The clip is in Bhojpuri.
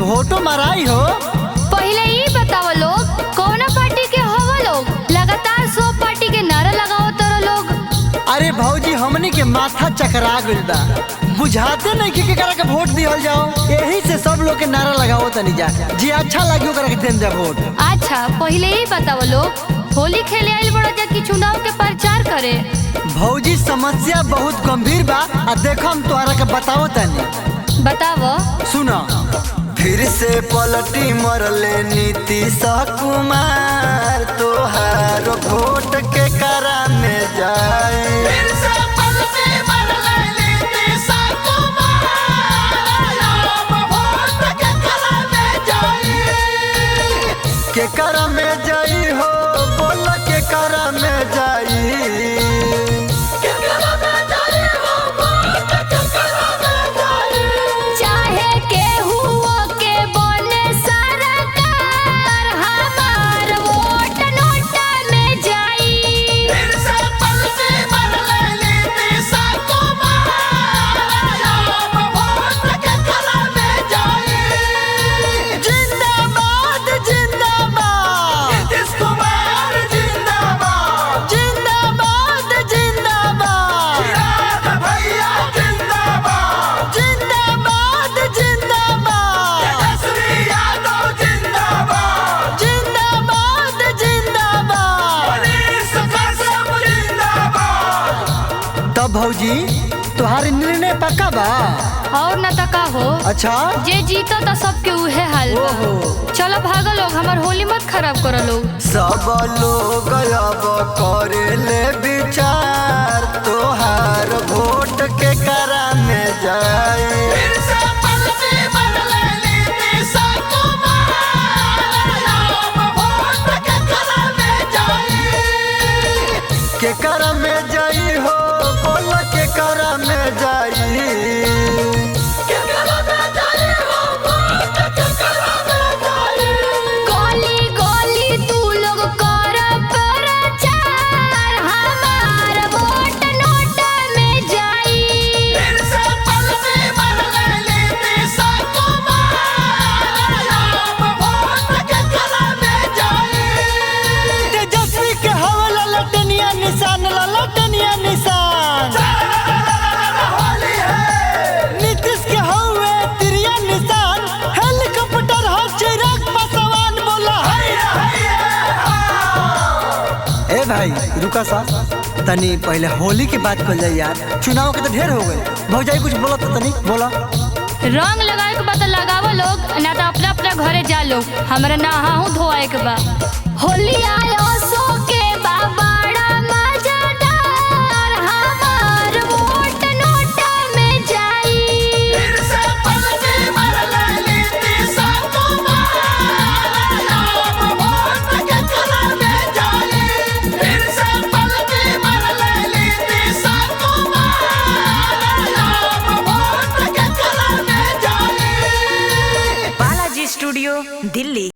वोटो मराई हो। पहले ही बताओ लोग कौन पार्टी के हो लोग, लगातार 100 पार्टी के नारा लगाओ तोरा लोग। अरे भौजी हमनी के माथा चकरा गइल बा, बुझाते नहीं कि केकरा के वोट दिहल जाओ। यही से सब लोग के नारा लगाओ तनी जा, जी अच्छा लगी ओकरा के देम जा वोट। अच्छा पहले ही बताओ लोग, होली खेले आइल बड़ा जा कि चुनाव के प्रचार करे। भौजी समस्या बहुत गंभीर बा, आ देखो हम तोहरा के बताओ तनी। बताओ। सुनो, फिर से पलटी मरले नीतीश कुमार, तोहार वोट के करा में जाए। फिर से पलटी मरले नीतीश कुमार, वोट के करा में जाए। के करा में जाई हो, बोल के करा में जाई। भौजी तुम्हारी निर्णय पक्का बा? और न तका हो। अच्छा जे जीता तो सबके उहे हाल बा। चलो भागो लोग, हमार होली मत खराब करो लोग। सब लोग अब करेले विचार, तोहार वोट के करा में जाए। फिर से पलटी मरले नीतीश कुमार, वोट के करा में जाए। के करा में जाई हो, बोल के करा में जाई। गोली गोली तू लोग कर प्रचार, हमार वोट नोट में जाई। फिर से पलटी मरले नीतीश कुमार, वोट के करा में जाई। तेजस्वी के हवा ललटनिया निशान, ललटनिया निशान। नीतीश के हवे तिरिया निशान, हेलीकॉप्टर हो चिराग पासवान बोला। ए भाई रुका सा तनी, पहले होली की बात कर जाए यार, चुनाव के तो ढेर हो गए। भौजाई कुछ बोला तो तनी बोला। रंग लगाए के बाद लगावो लोग, ना तो अपना अपना घरे जा लोग, हमरा नहाहू धोआए के बा। होली आयो सो के बाबाड़ा मजेदार, हमार वोट नोट में जाई। फिर से पलटी मरले नीतीश कुमार, वोट के करा में जाई। फिर से पलटी मरले नीतीश कुमार, वोट के करा में जाई। बालाजी स्टूडियो दिल्ली।